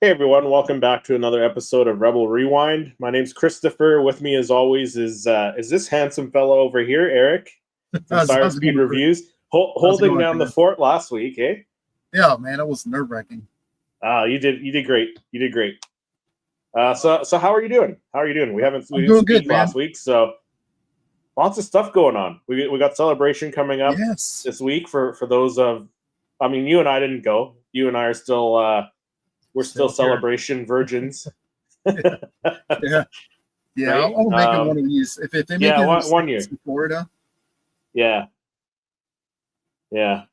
Hey everyone, welcome back to another episode of Rebel Rewind. My name's Christopher. With me, as always, is this handsome fellow over here, Eric, from Fire Speed Reviews, holding down the fort last week, eh? Yeah, man, that was nerve-wracking. You did great. You did great. So how are you doing? How are you doing? We didn't speak last week, so lots of stuff going on. We got Celebration coming up this week for those of. I mean, you and I didn't go. You and I are still. We're still Celebration virgins. Yeah. Right? I'll make it one of these. If they make it 1 year in Florida. Yeah.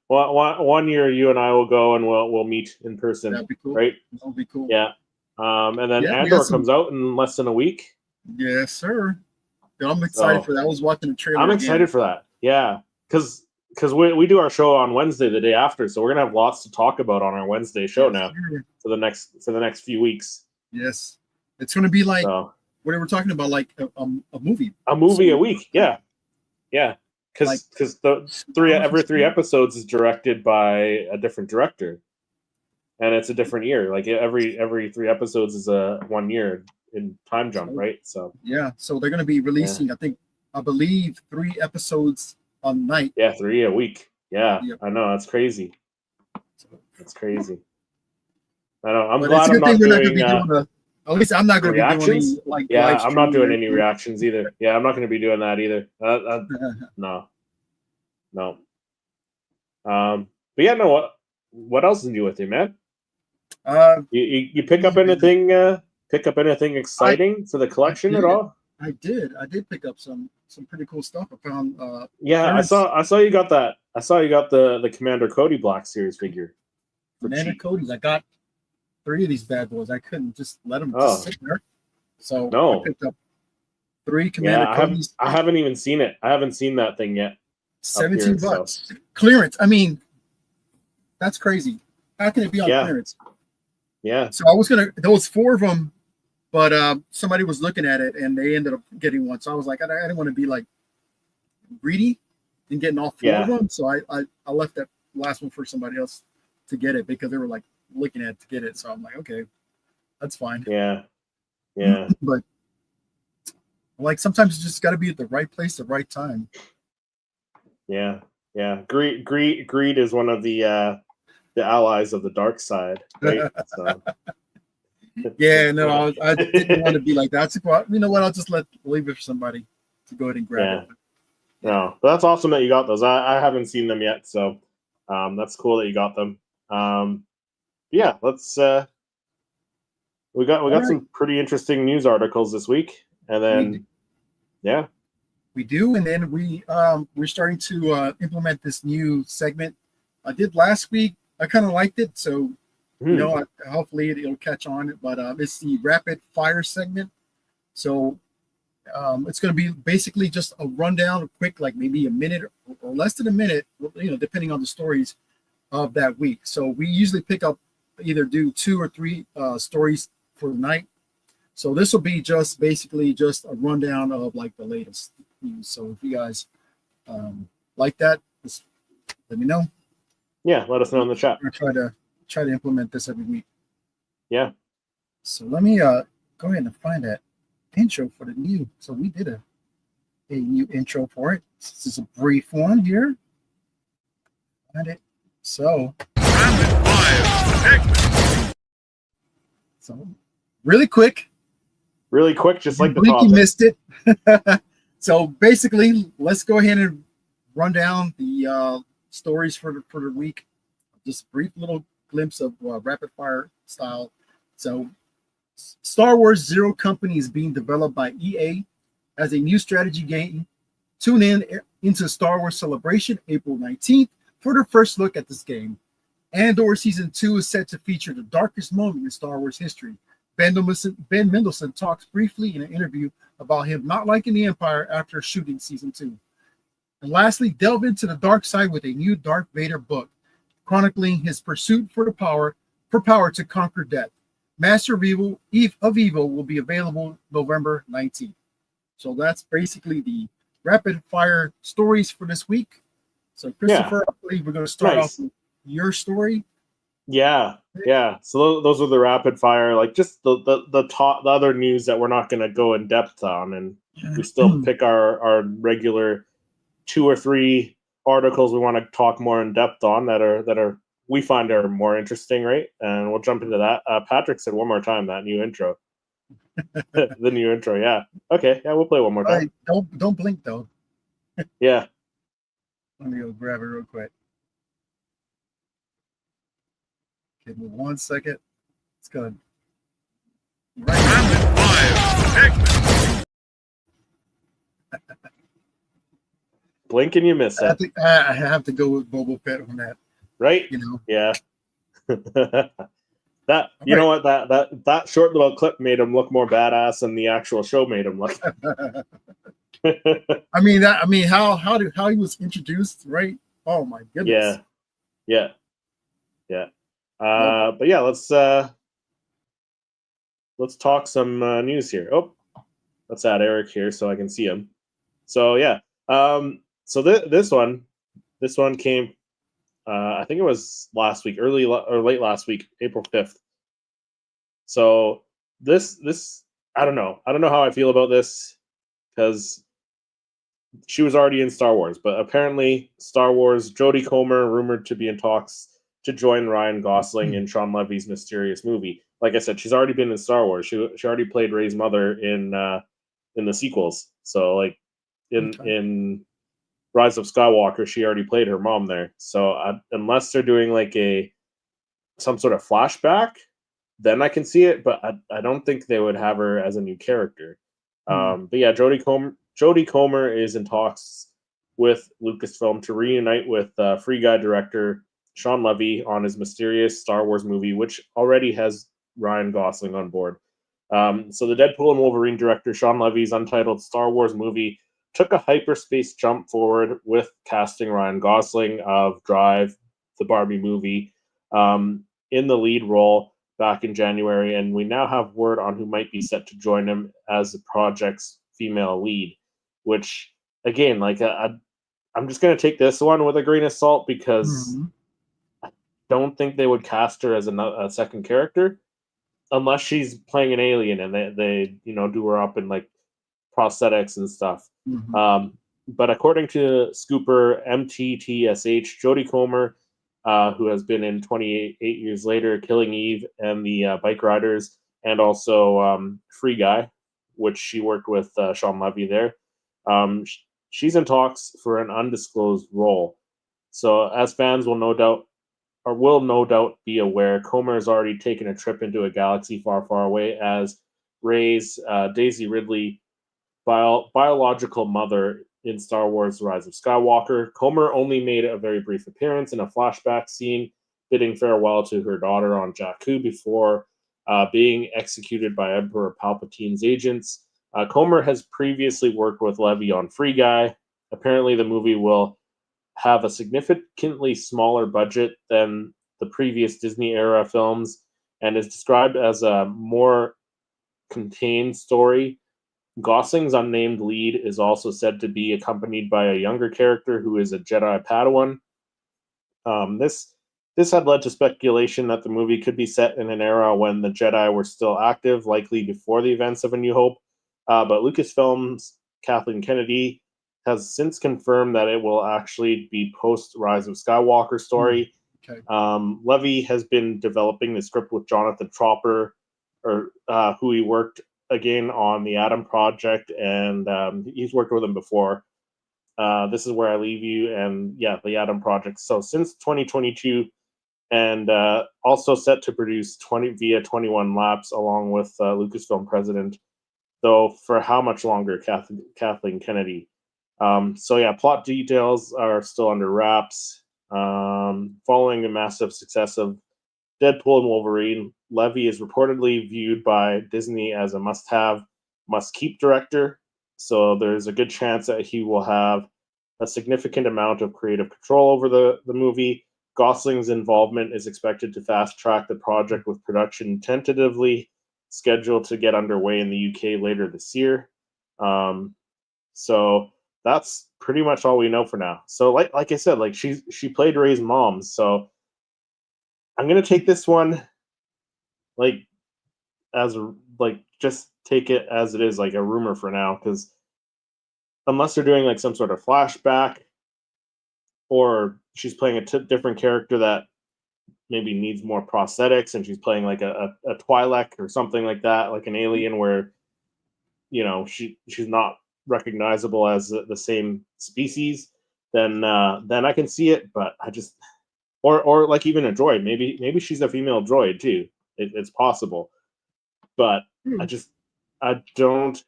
One year, you and I will go and we'll meet in person. That'd be cool. Right? That'll be cool. Yeah. And then Andor comes out in less than a week. Yes, sir. I'm excited for that. I was watching the trailer. I'm excited for that. Yeah, because we do our show on Wednesday the day after, so we're gonna have lots to talk about on our Wednesday show now for the next few weeks. Yes, it's gonna be like what we were talking about, like a movie. A movie a week, yeah. Because every three episodes is directed by a different director, and it's a different year. Like every 3 episodes is a 1 year in time jump, right? So so they're gonna be releasing, I believe 3 episodes a night. Yeah, 3 a week. Yeah, yep. I know, that's crazy. That's crazy. I know. I'm glad I'm not doing. At least I'm not going to be doing any, I'm not doing any reactions either. Yeah, I'm not going to be doing that either. No. But yeah, no. What else did you do with it, man? You pick up anything? Pick up anything exciting for the collection at all? I did pick up some pretty cool stuff. I found I saw you got that. I saw you got the Commander Cody Black Series figure. Commander Cody's. I got 3 of these bad boys. I couldn't just let them just sit there. So I picked up 3 Commander Codys. I haven't even seen it. I haven't seen that thing yet. $17 so. Clearance. I mean, that's crazy. How can it be on clearance? Yeah. So I was there was 4 of them. But somebody was looking at it, and they ended up getting one. So I was like, I didn't want to be like greedy and getting all 4 of them. So I left that last one for somebody else to get it because they were like looking at it to get it. So I'm like, okay, that's fine. Yeah. But like sometimes you just got to be at the right place, at the right time. Yeah. Greed is one of the allies of the dark side, right? So. Yeah, no, I didn't want to be like that. You know what? I'll just leave it for somebody to go ahead and grab it. No, but that's awesome that you got those. I haven't seen them yet, so that's cool that you got them. Yeah, let's. We got some pretty interesting news articles this week, and then we do, and then we're starting to implement this new segment. I did last week. I kind of liked it, so. Hopefully it'll catch on. But it's the rapid fire segment. So it's going to be basically just a rundown, quick, like maybe a minute or less than a minute, depending on the stories of that week. So we usually either do 2 or 3 stories for the night. So this will be basically just a rundown of like the latest news. So if you guys like that, just let me know. Yeah, let us know in the chat. I'm going to try to implement this every week. Yeah. So let me go ahead and find that intro for the new. So we did a new intro for it. This is a brief one here. Find it. So really quick, just like the topic. You missed it. So basically, let's go ahead and run down the stories for the week. Just a brief little glimpse of rapid fire style. So Star Wars Zero Company is being developed by EA as a new strategy game. Tune into Star Wars Celebration April 19th for the first look at this game. Andor Season 2 is set to feature the darkest moment in Star Wars history. Ben Mendelsohn talks briefly in an interview about him not liking the Empire after shooting Season 2. And lastly, delve into the dark side with a new Darth Vader book, chronicling his pursuit for power to conquer death. Master of Evil will be available November 19th. So that's basically the rapid fire stories for this week. So Christopher, I believe we're going to start off with your story. Yeah. So those are the rapid fire, like just the top, the other news that we're not going to go in depth on, and we still pick our regular 2 or 3 articles we want to talk more in depth on that are we find are more interesting, right? And we'll jump into that. Patrick said one more time that new intro. The new intro, yeah. Okay, yeah, we'll play one more time. Don't blink though. Yeah. Let me go grab it real quick. Give me 1 second. It's gonna. Blink and you miss it. I have to go with Boba Fett on that. Right? Yeah. That you know what, that short little clip made him look more badass than the actual show made him look. I mean how he was introduced, right? Oh my goodness. Yeah. But yeah, let's talk some news here. Oh, let's add Eric here so I can see him. So yeah, so this one came. I think it was last week, early or late last week, April 5th. So this I don't know how I feel about this, because she was already in Star Wars, but apparently Star Wars, Jodie Comer rumored to be in talks to join Ryan Gosling in Sean Levy's mysterious movie. Like I said, she's already been in Star Wars. She already played Rey's mother in the sequels. So like in Rise of Skywalker, she already played her mom there. So unless they're doing like some sort of flashback, then I can see it. But I don't think they would have her as a new character. But yeah, Jodie Comer is in talks with Lucasfilm to reunite with Free Guy director Sean Levy on his mysterious Star Wars movie, which already has Ryan Gosling on board. So the Deadpool and Wolverine director Sean Levy's untitled Star Wars movie took a hyperspace jump forward with casting Ryan Gosling of Drive, the Barbie movie, in the lead role back in January, and we now have word on who might be set to join him as the project's female lead, which, again, like I'm just going to take this one with a grain of salt, because I don't think they would cast her as a second character unless she's playing an alien and they do her up in like prosthetics and stuff. But according to Scooper MTTSH, Jodie Comer, who has been in 28 Years Later, Killing Eve, and the Bike Riders, and also Free Guy, which she worked with Sean Levy there. She's in talks for an undisclosed role. So as fans will no doubt be aware, Comer has already taken a trip into a galaxy far, far away as Rey's Daisy Ridley biological mother in Star Wars Rise of Skywalker. Comer only made a very brief appearance in a flashback scene bidding farewell to her daughter on Jakku before being executed by Emperor Palpatine's agents. Comer has previously worked with Levy on Free Guy. Apparently the movie will have a significantly smaller budget than the previous Disney-era films and is described as a more contained story. Gosling's unnamed lead is also said to be accompanied by a younger character who is a Jedi Padawan. This had led to speculation that the movie could be set in an era when the Jedi were still active, likely before the events of A New Hope. But Lucasfilm's Kathleen Kennedy has since confirmed that it will actually be post Rise of Skywalker story. Levy has been developing the script with Jonathan Tropper, who he worked again on the Adam Project, and he's worked with him before. This Is Where I Leave You, and yeah, the Adam Project. So since 2022, and also set to produce 21 Laps along with Lucasfilm president, though for how much longer, Kathleen Kennedy. So yeah, plot details are still under wraps. Following the massive success of Deadpool and Wolverine, Levy is reportedly viewed by Disney as a must-have, must-keep director. So there's a good chance that he will have a significant amount of creative control over the movie. Gosling's involvement is expected to fast-track the project, with production tentatively scheduled to get underway in the UK later this year. So that's pretty much all we know for now. So like I said, like she played Rey's mom, so I'm gonna take this one like as like just take it as it is, like a rumor for now, because unless they're doing like some sort of flashback or she's playing a different character that maybe needs more prosthetics and she's playing like a Twi'lek or something like that, like an alien where she's not recognizable as the same species, then I can see it. But I just or like even a droid, maybe she's a female droid too. It's possible, but I don't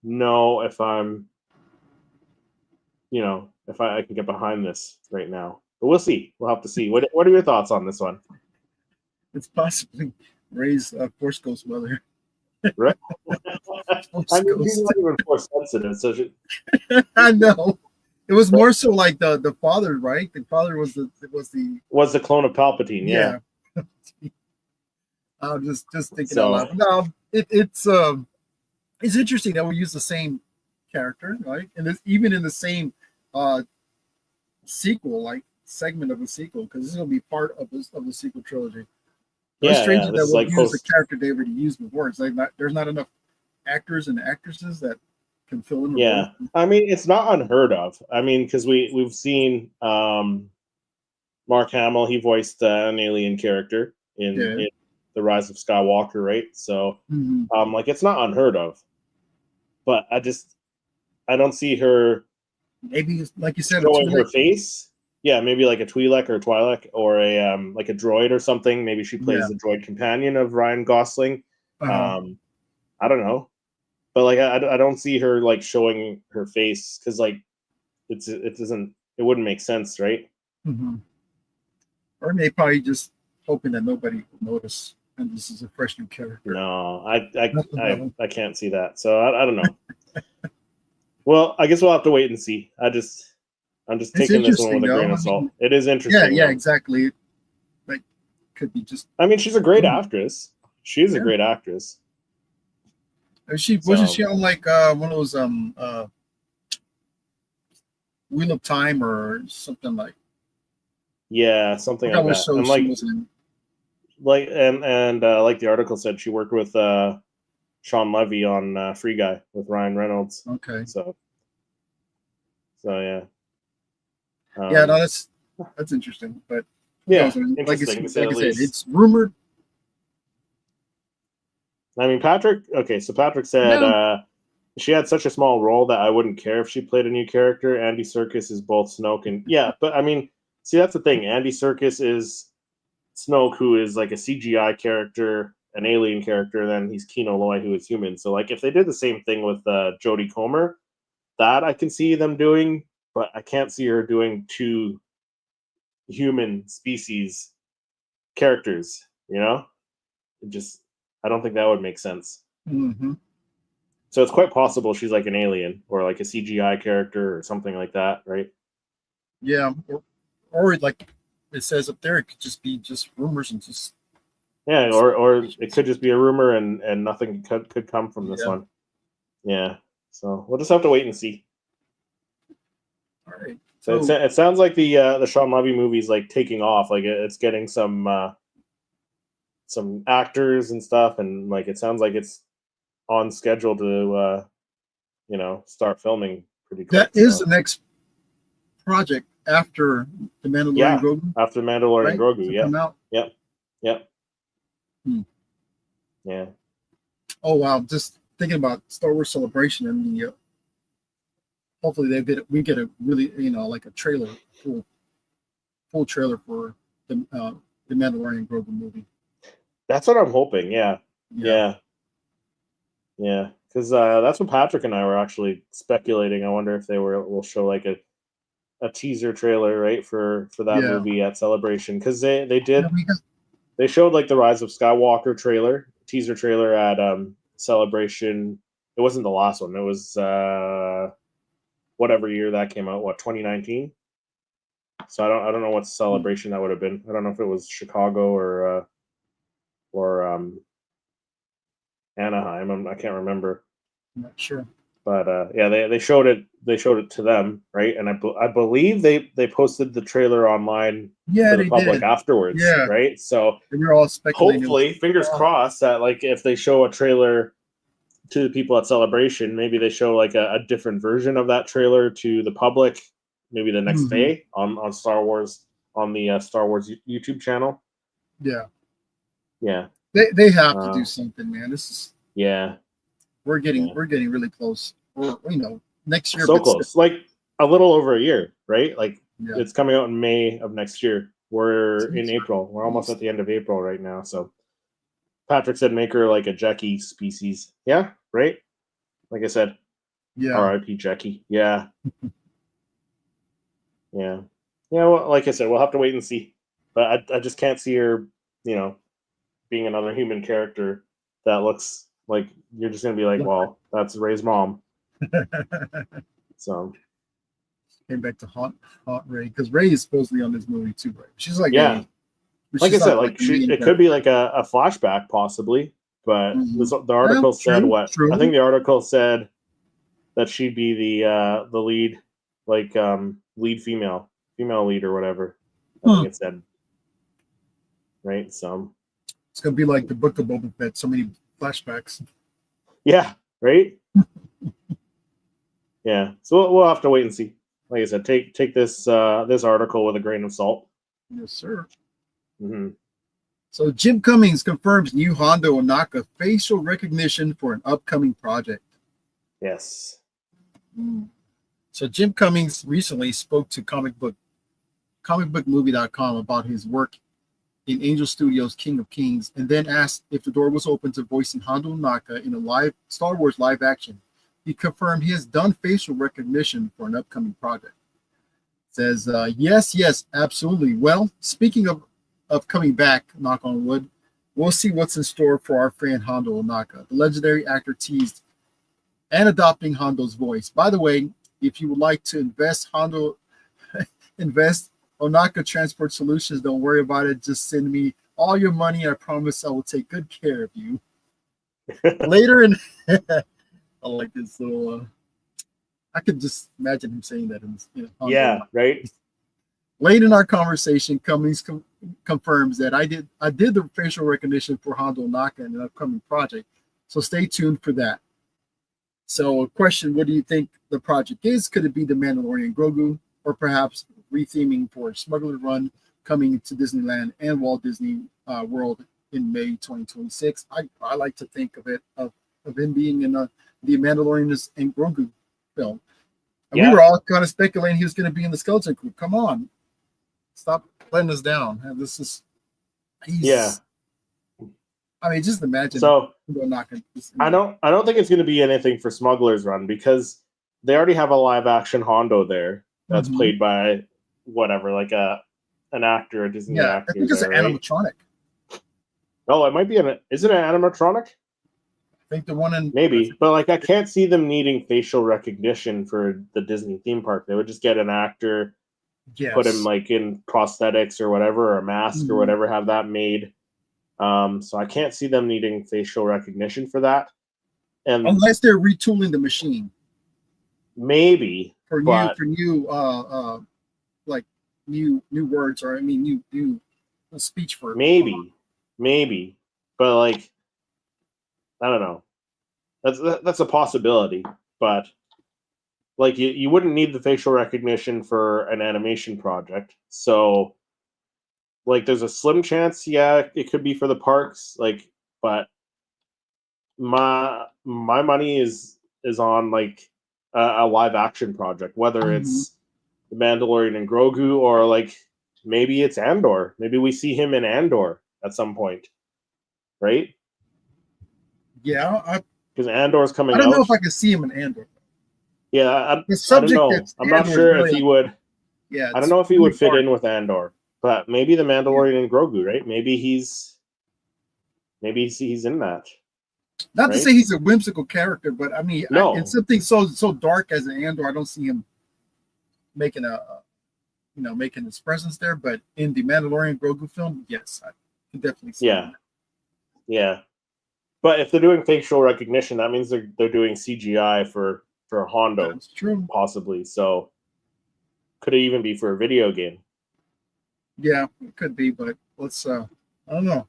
know if I'm if I can get behind this right now. But we'll see. We'll have to see. What are your thoughts on this one? It's possibly Ray's Force Ghost mother. Right. I mean, she's not even Force sensitive, so I know. It was more so like the father, right? The father was the clone of Palpatine. Yeah. I'm just thinking out loud. No, it's interesting that we use the same character, right? And even in the same sequel, like segment of a sequel, because this is gonna be part of the sequel trilogy. It's strange that we'll use a character they already used before. It's like there's not enough actors and actresses that can fill in. Yeah, I mean, it's not unheard of. I mean, because we've seen Mark Hamill. He voiced an alien character in The Rise of Skywalker, right? So, like, it's not unheard of. But I don't see her. Maybe, like you said, showing her face. Yeah, maybe like a Twi'lek or Twi'lek or a like a droid or something. Maybe she plays the droid companion of Ryan Gosling. I don't know, but like I don't see her like showing her face because like it wouldn't make sense, right? Or they probably just hoping that nobody will notice and this is a fresh new character. No, I can't see that. So I don't know. Well, I guess we'll have to wait and see. I'm just taking this one with a grain of salt. It is interesting. Yeah, exactly. Like, could be just. I mean, she's a great actress. She is a great actress. Wasn't she on like one of those Wheel of Time or something like? Yeah, something like that. And like the article said, she worked with Sean Levy on Free Guy with Ryan Reynolds. Okay. So yeah. Yeah, no, that's interesting, but interesting. Like I said, it's rumored. I mean, Patrick said she had such a small role that I wouldn't care if she played a new character. Andy Serkis is both Snoke and but I mean, see, that's the thing. Andy Serkis is Snoke, who is like a CGI character, an alien character. Then he's Kino Loy, who is human. So like, if they did the same thing with Jodie Comer, that I can see them doing, but I can't see her doing two human species characters. I don't think that would make sense. So it's quite possible she's like an alien or like a CGI character or something like that, right? Yeah, or like it says up there, it could just be rumors and just or it could just be a rumor and nothing could come from this one. Yeah, so we'll just have to wait and see. All right. So it sounds like the Sean Levy movie's like taking off, like it's getting some actors and stuff, and like it sounds like it's on schedule to start filming pretty quick. That is the next project after the Mandalorian Grogu. After Mandalorian Grogu, come out. Yep. Yeah. Oh wow! Just thinking about Star Wars Celebration and the hopefully we get a really like a trailer, full trailer for the Mandalorian Grogu movie. That's what I'm hoping. Yeah. Because that's what Patrick and I were actually speculating. I wonder if they will show like a teaser trailer, right, for that movie at Celebration, because they did. They showed like the Rise of Skywalker teaser trailer at Celebration. It wasn't the last one. It was whatever year that came out. What, 2019? So I don't know what Celebration that would have been. I don't know if it was Chicago or Anaheim. I can't remember. I'm not sure. But yeah, they showed it. They showed it to them, right? And I believe they posted the trailer online to the public afterwards, right? So we're all speculating. Hopefully, fingers crossed that like if they show a trailer to the people at Celebration, maybe they show like a different version of that trailer to the public, maybe the next day on Star Wars on the Star Wars YouTube channel. Yeah, yeah. They have to do something, man. This is we're getting really close. Next year. So close, like a little over a year, right? Like it's coming out in May of next year. We're in April. We're almost at the end of April right now. So Patrick said make her like a Jackie species. Yeah, right? Like I said. Yeah. R.I.P. Jackie. Yeah. Yeah. Yeah, well, like I said, we'll have to wait and see. But I just can't see her, being another human character that looks like you're just gonna be like, well, that's Rey's mom. So came back to haunt Rey because Rey is supposedly on this movie too, right? She's like like I said, like it could be like a flashback possibly, but the article said what? True. I think the article said that she'd be the lead, like lead female lead or whatever. I think it said. Right, so it's gonna be like the Book of Boba Fett. So many flashbacks. Yeah. Right. Yeah. So we'll have to wait and see. Like I said, take this this article with a grain of salt. Yes, sir. Mm-hmm. So Jim Cummings confirms new Hondo Ohnaka facial recognition for an upcoming project. Yes. So Jim Cummings recently spoke to comicbookmovie.com about his work in Angel Studios' King of Kings, and then asked if the door was open to voicing Hondo Ohnaka in a live Star Wars live action. He confirmed he has done facial recognition for an upcoming project. Says, yes, absolutely. Well, speaking of coming back, knock on wood, we'll see what's in store for our friend Hondo Ohnaka. The legendary actor teased and adopting Hondo's voice. By the way, if you would like to invest Ohnaka Transport Solutions, don't worry about it. Just send me all your money. I promise I will take good care of you. Later in I like this little I could just imagine him saying that in right. Late in our conversation, Cummings confirms that I did the facial recognition for Hondo Ohnaka in an upcoming project. So stay tuned for that. So a question, what do you think the project is? Could it be The Mandalorian Grogu, or perhaps retheming for a Smuggler Run coming to Disneyland and Walt Disney World in May 2026? I like to think of it of him being in the Mandalorian and Grogu film. And we were all kind of speculating he was going to be in the Skeleton Crew. Come on, stop letting us down. And this is I mean, just imagine. So I don't think it's going to be anything for Smuggler's Run because they already have a live action Hondo there that's played by whatever, like an actor, a Disney actor. I think it's an animatronic. No, it might be is it an animatronic? I think the one in maybe, but like I can't see them needing facial recognition for the Disney theme park. They would just get an actor, put him like in prosthetics or whatever, or a mask or whatever, have that made. So I can't see them needing facial recognition for that. And unless they're retooling the machine. Maybe for new like new words, or I mean new speech for maybe, but like I don't know. That's a possibility, but like you wouldn't need the facial recognition for an animation project. So like there's a slim chance, it could be for the parks, like, but my money is on like a live action project, whether it's The Mandalorian and Grogu, or like maybe it's Andor. Maybe we see him in Andor at some point, right? Yeah, because Andor's coming out. I don't know if I can see him in Andor. Yeah, I don't know. I'm not sure if he would. Yeah, I don't know if he would fit in with Andor, but maybe the Mandalorian and Grogu, right? Maybe he's in that. Not to say he's a whimsical character, but I mean, it's something so dark as an Andor. I don't see him making making his presence there. But in the Mandalorian Grogu film, yes, I can definitely see him. Yeah. But if they're doing facial recognition, that means they're doing CGI for for Hondo. That's true. Possibly. So could it even be for a video game? Yeah, it could be, but let's I don't know.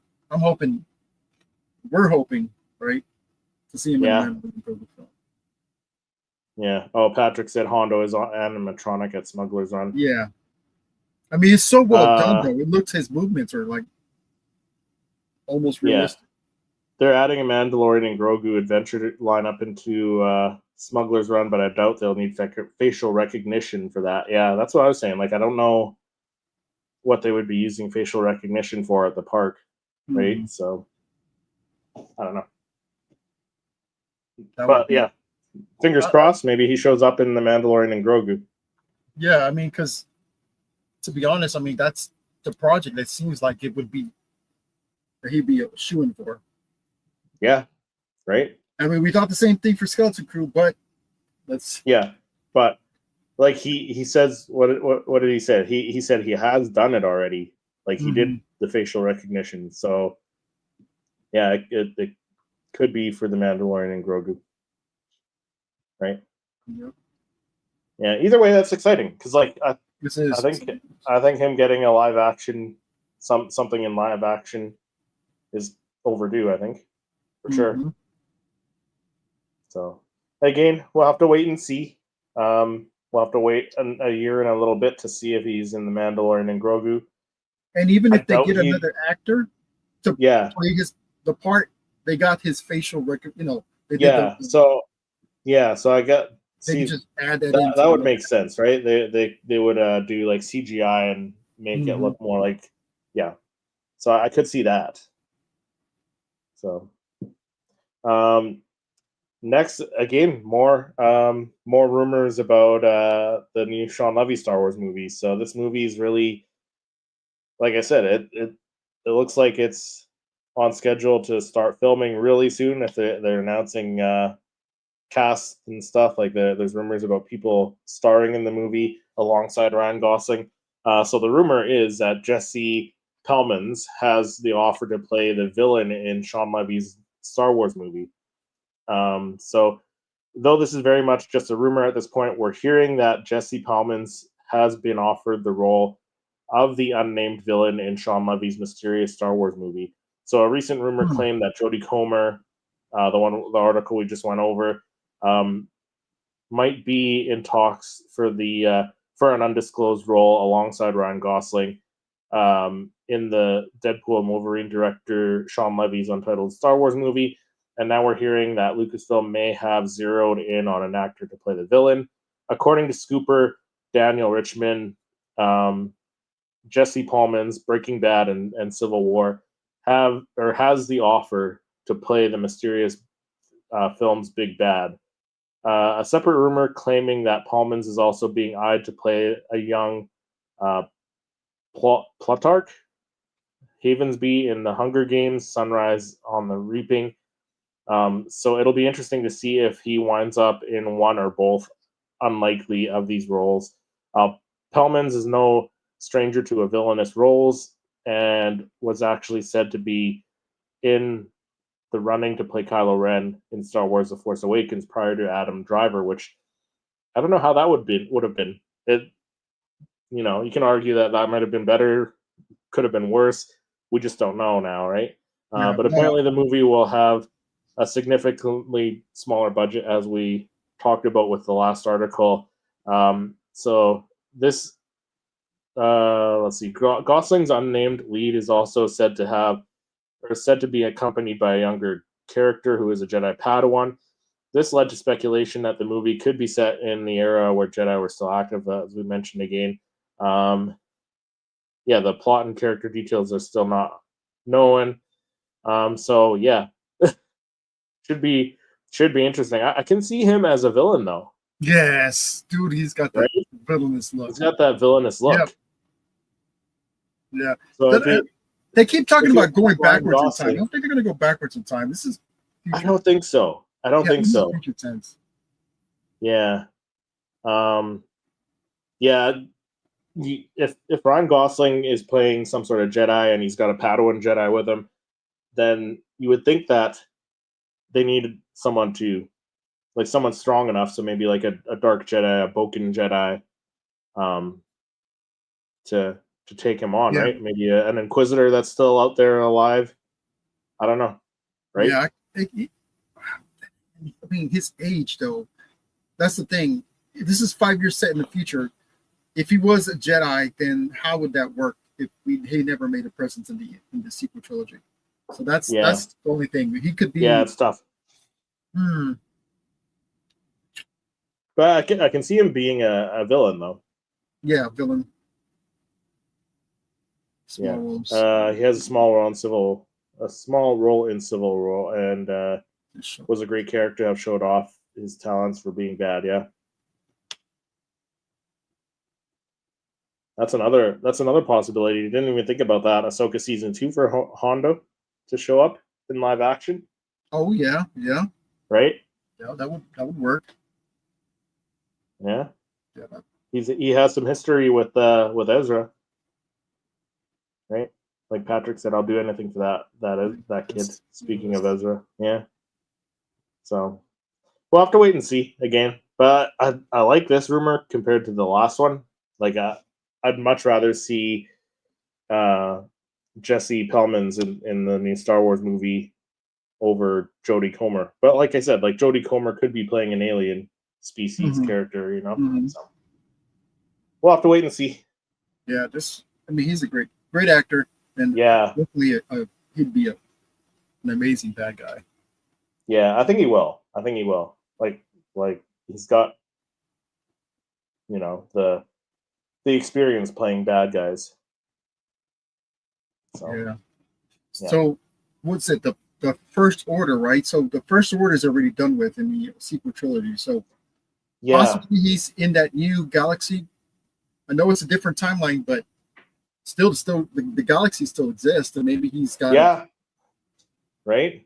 We're hoping, right? To see him in the film. Yeah. Oh, Patrick said Hondo is on animatronic at Smuggler's Run. Yeah. I mean, it's so well done, though. It looks his movements are like almost realistic. Yeah. They're adding a Mandalorian and Grogu adventure lineup into Smuggler's Run, but I doubt they'll need facial recognition for that. Yeah, that's what I was saying. Like, I don't know what they would be using facial recognition for at the park, right? Mm-hmm. So, I don't know. But yeah, fingers crossed. Maybe he shows up in the Mandalorian and Grogu. Yeah, I mean, because to be honest, I mean, that's the project that seems like it would be that he'd be shooing for. Yeah, right. I mean, we thought the same thing for Skeleton Crew, but let's. Yeah, but like he says, what did he say? He said he has done it already. Like he did the facial recognition. So yeah, it could be for the Mandalorian and Grogu, right? Yep. Yeah. Either way, that's exciting because like I think him getting a live action something in live action is overdue. I think for sure. So again, we'll have to wait and see. We'll have to wait a year and a little bit to see if he's in the Mandalorian and Grogu. And even if they get another actor to play the part, they got his facial record. You know. So I got. They could just add that. That would make sense, right? They would do like CGI and make it look more like So I could see that. So, next again, more rumors about the new Sean Levy Star Wars movie. So this movie is really, like I said, it looks like it's on schedule to start filming really soon. If they're announcing cast and stuff, like there's rumors about people starring in the movie alongside Ryan Gosling. So the rumor is that Jesse Plemons has the offer to play the villain in Sean Levy's Star Wars movie. So though this is very much just a rumor at this point, we're hearing that Jesse Plemons has been offered the role of the unnamed villain in Sean Levy's mysterious Star Wars movie. So a recent rumor claimed that Jodie Comer, the article we just went over, might be in talks for an undisclosed role alongside Ryan Gosling in the Deadpool and Wolverine director Sean Levy's untitled Star Wars movie. And now we're hearing that Lucasfilm may have zeroed in on an actor to play the villain. According to Scooper Daniel Richmond, Jesse Plemons, Breaking Bad and Civil War has the offer to play the mysterious film's Big Bad. A separate rumor claiming that Plemons is also being eyed to play a young Plutarch Havensby in the Hunger Games, Sunrise on the Reaping. So it'll be interesting to see if he winds up in one or both unlikely of these roles. Plemons is no stranger to a villainous roles and was actually said to be in the running to play Kylo Ren in Star Wars: The Force Awakens prior to Adam Driver, which I don't know how that would have been. It, you can argue that might have been better, could have been worse. We just don't know now, right? But apparently the movie will have a significantly smaller budget, as we talked about with the last article. So this, let's see, Gosling's unnamed lead is also said to be accompanied by a younger character who is a Jedi Padawan. This led to speculation that the movie could be set in the era where Jedi were still active, as we mentioned again. The plot and character details are still not known. So yeah, should be interesting. I can see him as a villain though. Yes, dude, he's got that villainous look. He's got that villainous look. Yep. Yeah. So they keep talking about going backwards in time. I don't think they're going to go backwards in time. This is. I don't think so. Future tense. Yeah. If Ryan Gosling is playing some sort of Jedi and he's got a Padawan Jedi with him, then you would think that they needed someone to like someone strong enough, so maybe like a dark Jedi, a Boken Jedi, to take him on, right? Maybe an Inquisitor that's still out there alive. I don't know, right? Yeah, I mean, his age though. That's the thing. This is 5 years set in the future. If he was a Jedi, then how would that work if he never made a presence in the sequel trilogy? So that's the only thing. He could be. Yeah, it's tough. But I can see him being a villain though. Yeah, villain. Small roles. He has a small role in Civil War, and was a great character to have showed off his talents for being bad. Yeah. That's another possibility. You didn't even think about that. Ahsoka season 2 for Hondo to show up in live action. Oh yeah. Right. Yeah, that would work. Yeah. He has some history with Ezra. Right. Like Patrick said, I'll do anything for that kid. Speaking of Ezra, yeah. So we'll have to wait and see again. But I like this rumor compared to the last one. Like I'd much rather see Jesse Plemons in the new Star Wars movie over Jodie Comer. But like I said, like Jodie Comer could be playing an alien species character, you know. So we'll have to wait and see. Yeah, he's a great actor, and hopefully he'd be an amazing bad guy. Yeah, I think he will. Like he's got, you know, the experience playing bad guys. So, So what's it? The First Order, right? So the First Order is already done with in the sequel trilogy. So possibly he's in that new galaxy. I know it's a different timeline, but still the galaxy still exists, and maybe he's got right.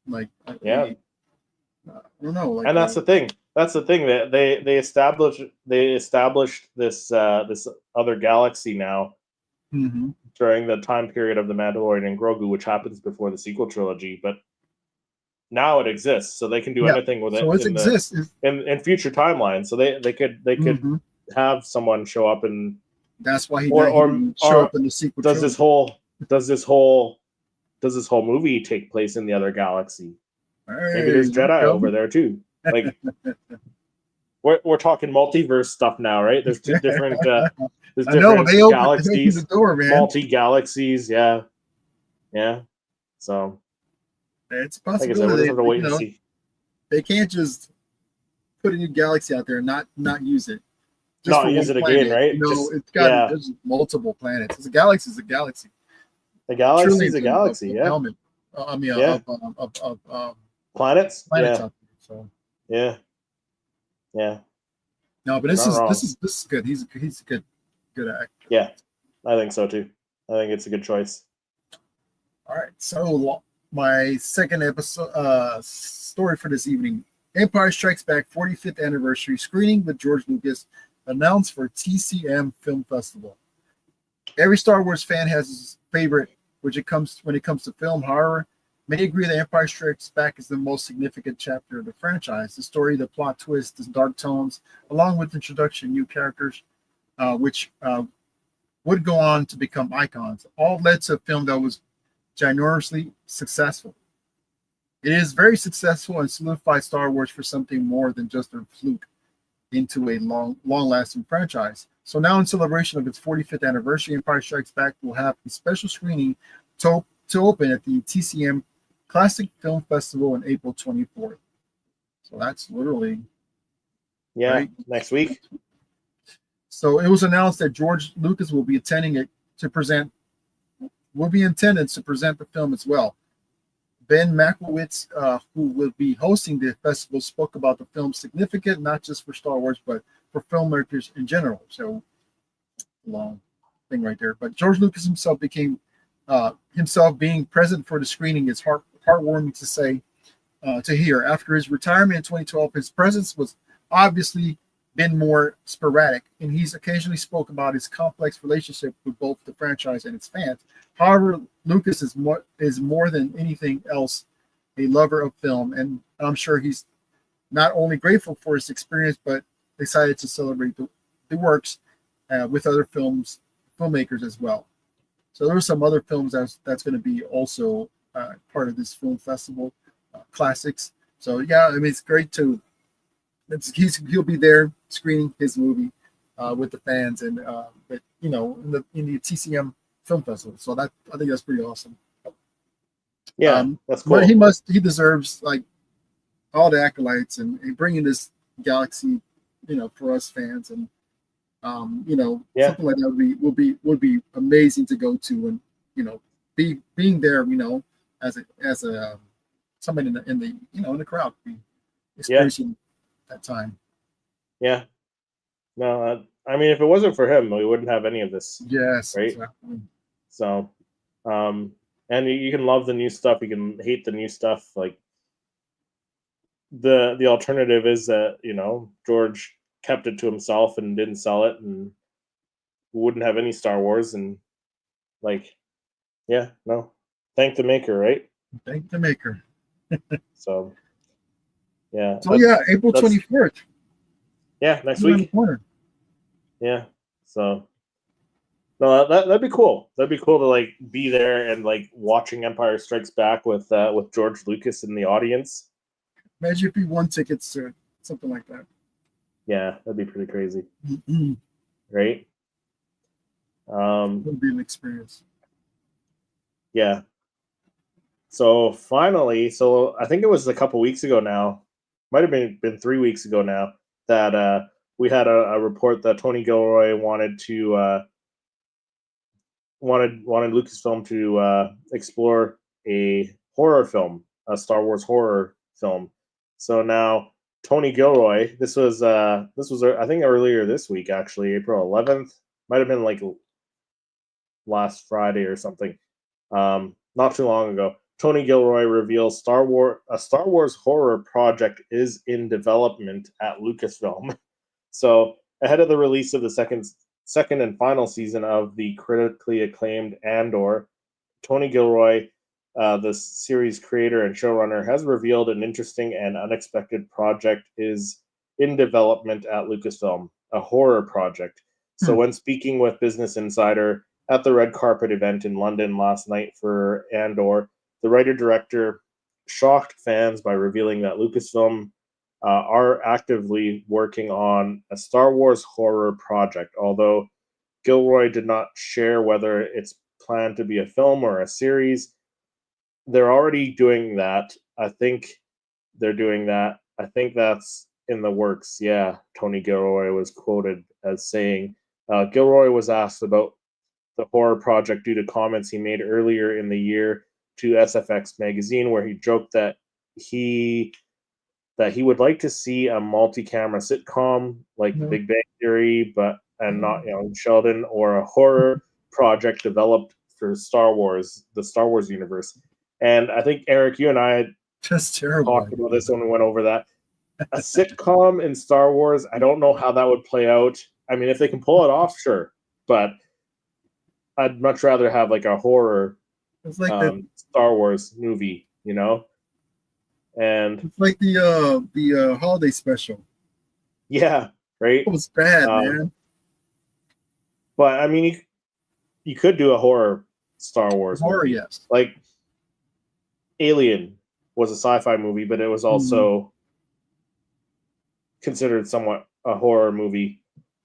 Like I don't know. Like, and that's the thing. That's the thing that they established this this other galaxy now during the time period of the Mandalorian and Grogu, which happens before the sequel trilogy, but now it exists, so they can do anything with it. So it exists in future timelines. So they could have someone show up, and that's why he didn't show up in the sequel. Does this whole movie take place in the other galaxy? Maybe there's Jedi over there too. Like we're talking multiverse stuff now, right? There's two different galaxies, the door, man. Multi galaxies, yeah. So it's a possibility. Like I said, we'll just have to wait and see. They can't just put a new galaxy out there and not use it. Not use it again, right? It's got there's multiple planets. It's a galaxy. It's a galaxy. A galaxy is a galaxy. Of planets. Planets out there, so. Yeah. No, but this is good. He's a good actor. Yeah, I think so too. I think it's a good choice. All right, so my second episode story for this evening: Empire Strikes Back 45th anniversary screening with George Lucas announced for TCM Film Festival. Every Star Wars fan has his favorite when it comes to film. However, many agree that Empire Strikes Back is the most significant chapter of the franchise. The story, the plot twist, the dark tones, along with introduction of new characters, which would go on to become icons, all led to a film that was ginormously successful. It is very successful and solidified Star Wars for something more than just a fluke into a long-lasting franchise. So now, in celebration of its 45th anniversary, Empire Strikes Back will have a special screening to open at the TCM Classic Film Festival on April 24th. So that's literally next week. So it was announced that George Lucas will be attending to present the film as well. Ben Makowitz, who will be hosting the festival, spoke about the film's significance, not just for Star Wars, but for filmmakers in general. So, long thing right there. But George Lucas himself being present for the screening is heartwarming to hear. After his retirement in 2012, his presence was obviously been more sporadic, and he's occasionally spoke about his complex relationship with both the franchise and its fans. However, Lucas is more than anything else a lover of film, and I'm sure he's not only grateful for his experience, but excited to celebrate the works with other filmmakers as well. So there are some other films that's going to be also part of this film festival, classics. So yeah, I mean it's great to he'll be there screening his movie with the fans and but you know in the TCM Film Festival. So that I think that's pretty awesome. Yeah, that's cool. But he deserves like all the accolades and bringing this galaxy, you know, for us fans and you know, something like that would be amazing to go to and you know being there, you know, as a somebody in the you know in the crowd, experiencing that time. Yeah. No, I mean, if it wasn't for him, we wouldn't have any of this. Yes. Right. Exactly. So, and you can love the new stuff. You can hate the new stuff. Like the alternative is that you know George kept it to himself and didn't sell it, and wouldn't have any Star Wars. And like, yeah, no, thank the maker, right? Thank the maker. So, yeah. So yeah, April 24th. Yeah, next week. Yeah. So, no, that'd be cool. That'd be cool to like be there and like watching Empire Strikes Back with George Lucas in the audience. Imagine if he won tickets to something like that. Yeah, that'd be pretty crazy. Mm-hmm. Right? It would be an experience. Yeah. So finally, I think it was a couple weeks ago now, might have been 3 weeks ago now, that we had a report that Tony Gilroy wanted Lucasfilm to explore a horror film, a Star Wars horror film. So now Tony Gilroy, this was I think earlier this week, actually, April 11th, might have been like last Friday or something, not too long ago. Tony Gilroy reveals a Star Wars horror project is in development at Lucasfilm. So ahead of the release of the second and final season of the critically acclaimed Andor, Tony Gilroy, the series creator and showrunner, has revealed an interesting and unexpected project is in development at Lucasfilm, a horror project. So when speaking with Business Insider at the red carpet event in London last night for Andor, the writer-director shocked fans by revealing that Lucasfilm are actively working on a Star Wars horror project, although Gilroy did not share whether it's planned to be a film or a series. They're already doing that. I think they're doing that. I think that's in the works. Yeah, Tony Gilroy was quoted as saying. Gilroy was asked about the horror project due to comments he made earlier in the year to SFX magazine, where he joked that he would like to see a multi-camera sitcom like The Big Bang Theory, and not Young Sheldon, or a horror project developed for Star Wars, the Star Wars universe. And I think Eric, you and I had talked about this when we went over that. A sitcom in Star Wars, I don't know how that would play out. I mean, if they can pull it off, sure, but I'd much rather have like a horror Star Wars movie, you know. And it's like the holiday special. Yeah, right. It was bad, man. But I mean, you could do a horror Star Wars movie. Yes. Like Alien was a sci-fi movie, but it was also considered somewhat a horror movie.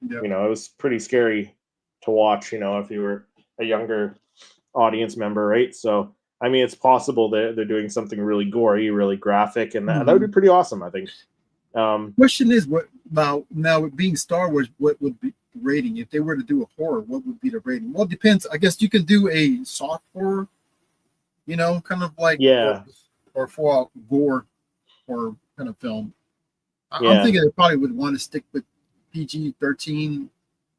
Yep. You know, it was pretty scary to watch, you know, if you were a younger audience member, right? So, I mean, it's possible that they're doing something really gory, really graphic, and that would be pretty awesome, I think. Question is, what about now being Star Wars, what would be the rating? If they were to do a horror, what would be the rating? Well, it depends. I guess you can do a soft horror, you know, kind of like or full out gore or kind of film. I'm thinking they probably would want to stick with PG-13.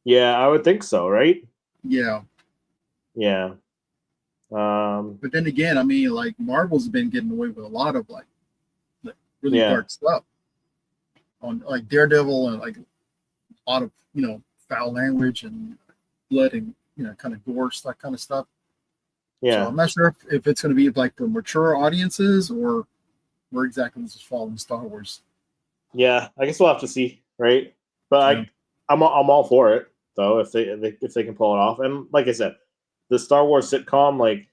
Yeah, I would think so, right? Yeah. Yeah. But then again, I mean, like Marvel's been getting away with a lot of like really dark stuff on like Daredevil, and like a lot of, you know, foul language and blood and, you know, kind of gore, that kind of stuff. Yeah. So I'm not sure if it's going to be like for mature audiences or where exactly this is falling in Star Wars. Yeah, I guess we'll have to see, right? But I'm all for it though if they can pull it off. And like I said, the Star Wars sitcom, like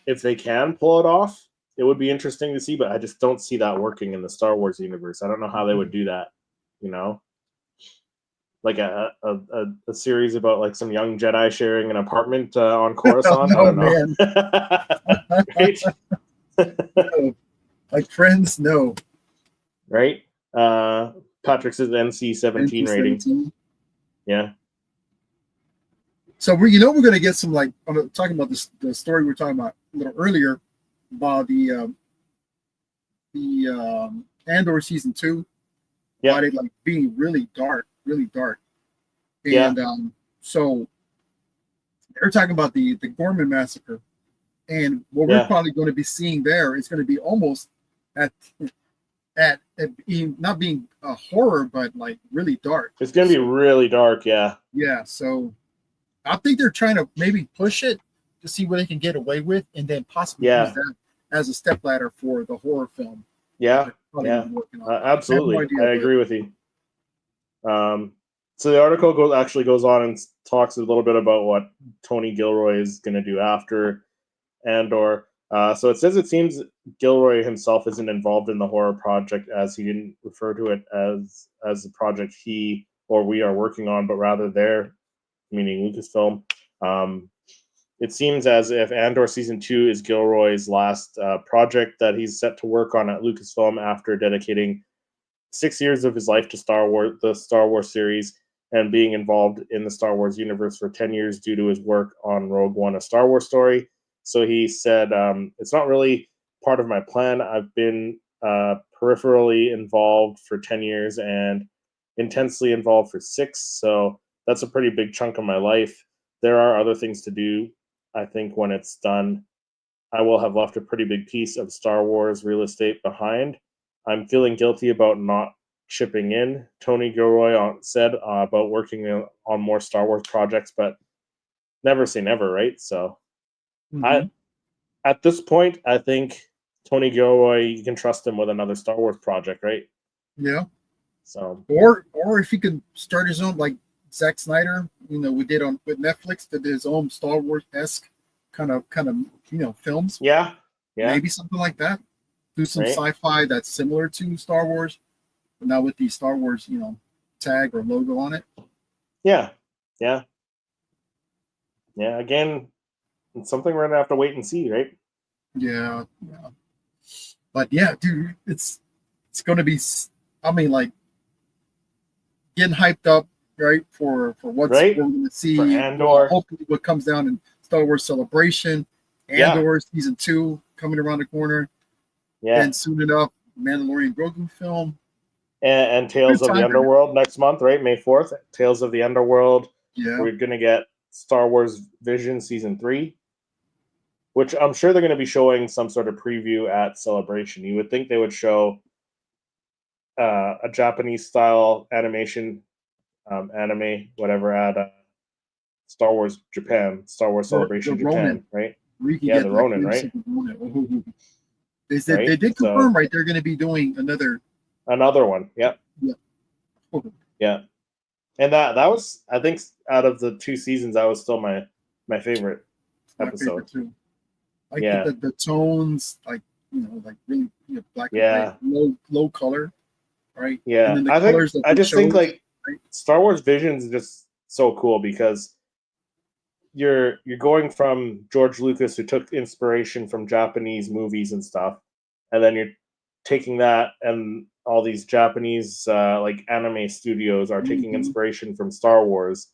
if they can pull it off, it would be interesting to see. But I just don't see that working in the Star Wars universe. I don't know how they would do that. You know, like a series about like some young Jedi sharing an apartment on Coruscant. No, I don't know. Right? No. Like Friends, no. Right? Patrick says NC-17 rating. Yeah. So we're going to get some, like, talking about the story we were talking about a little earlier about the Andor season 2. Yeah. About it like being really dark. And so they're talking about the Gorman massacre, and what we're probably going to be seeing there is going to be almost at being, not being a horror, but like really dark. It's going to be really dark, yeah. Yeah, so I think they're trying to maybe push it to see what they can get away with, and then possibly use that as a stepladder for the horror film. Yeah, absolutely. I agree with you. So the article goes on and talks a little bit about what Tony Gilroy is going to do after Andor. So it says it seems Gilroy himself isn't involved in the horror project, as he didn't refer to it as the project he or we are working on, but rather their, meaning Lucasfilm. It seems as if Andor Season 2 is Gilroy's last project that he's set to work on at Lucasfilm after dedicating 6 years of his life to the Star Wars series, and being involved in the Star Wars universe for 10 years due to his work on Rogue One, a Star Wars story. So he said, it's not really part of my plan. I've been peripherally involved for 10 years and intensely involved for 6. So that's a pretty big chunk of my life. There are other things to do. I think when it's done, I will have left a pretty big piece of Star Wars real estate behind. I'm feeling guilty about not chipping in, Tony Gilroy said about working on more Star Wars projects, but never say never, right? So at this point, I think Tony Gilroy, you can trust him with another Star Wars project, right? Yeah. So or if he could start his own, like Zack Snyder, we did with Netflix, did his own Star Wars-esque kind of films. Yeah. Maybe something like that. Do some sci-fi that's similar to Star Wars, but now with the Star Wars, tag or logo on it. Yeah. Again, it's something we're gonna have to wait and see, right? Yeah. But yeah, dude, it's gonna be. I mean, like getting hyped up, right, for what's we're gonna see. For Andor. Hopefully, what comes down in Star Wars Celebration, Andor Season 2 coming around the corner. Yeah. And soon enough, Mandalorian Grogu film. And Tales of the Underworld next month, right? May 4th. Tales of the Underworld. Yeah. We're going to get Star Wars Vision Season 3, which I'm sure they're going to be showing some sort of preview at Celebration. You would think they would show a Japanese-style animation, anime, whatever, at Star Wars Japan, Star Wars Celebration Japan, Ronin. right? The Ronin, right? They did confirm, right? They're going to be doing another one. Yep. Yeah. And that was, I think, out of the 2 seasons, that was still my favorite episode. Too. Like the tones, like like really black and white, low color, right? Yeah. And then I just think like Star Wars Visions is just so cool because you're going from George Lucas, who took inspiration from Japanese movies and stuff, and then you're taking that, and all these Japanese like anime studios are taking inspiration from Star Wars,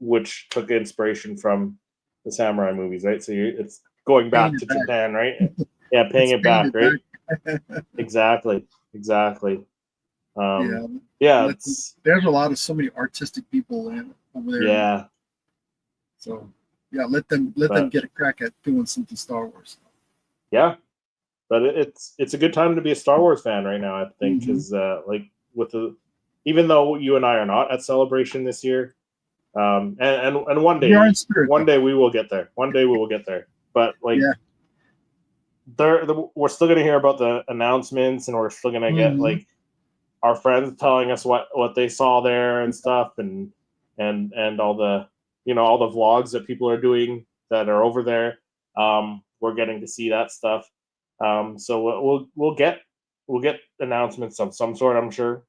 which took inspiration from the samurai movies, right? So it's going back to Japan, right? Yeah, paying it back, right? Exactly. There's so many artistic people over there. Yeah. So let them get a crack at doing something Star Wars. Yeah, but it's a good time to be a Star Wars fan right now, I think, because like even though you and I are not at Celebration this year, and one day we will get there. But like we're still going to hear about the announcements, and we're still going to get like our friends telling us what they saw there and stuff, and all the all the vlogs that people are doing that are over there. We're getting to see that stuff. So we'll get announcements of some sort, I'm sure.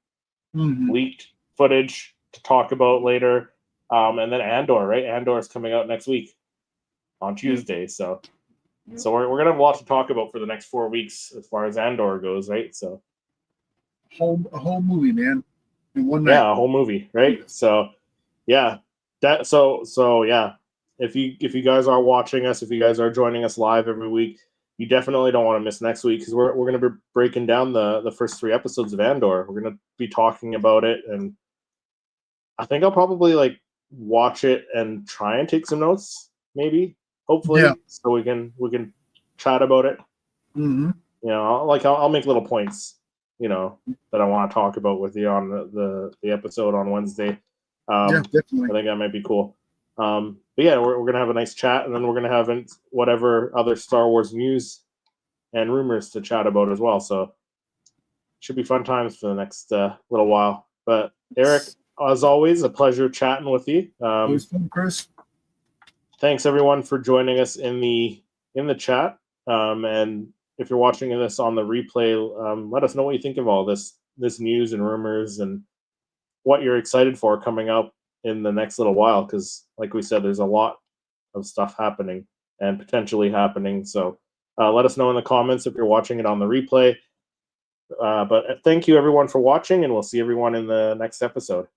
Leaked footage to talk about later. And then Andor, right? Andor is coming out next week on Tuesday. So we're gonna have a lot to talk about for the next 4 weeks as far as Andor goes, right? So a whole movie, man, in one night. Yeah, a whole movie, right? So yeah, yeah. If you guys are watching us, if you guys are joining us live every week, you definitely don't want to miss next week, because we're going to be breaking down the first 3 episodes of Andor. We're going to be talking about it, and I think I'll probably like watch it and try and take some notes, maybe, hopefully, so we can chat about it. I'll make little points, that I want to talk about with you on the episode on Wednesday. Definitely. I think that might be cool. But yeah, we're going to have a nice chat, and then we're going to have whatever other Star Wars news and rumors to chat about as well. So should be fun times for the next little while. But Eric, as always, a pleasure chatting with you. It was fun, Chris. Thanks everyone for joining us in the chat. And if you're watching this on the replay, let us know what you think of all this news and rumors, and what you're excited for coming up in the next little while, because like we said, there's a lot of stuff happening and potentially happening. So let us know in the comments if you're watching it on the replay. But thank you everyone for watching, and we'll see everyone in the next episode.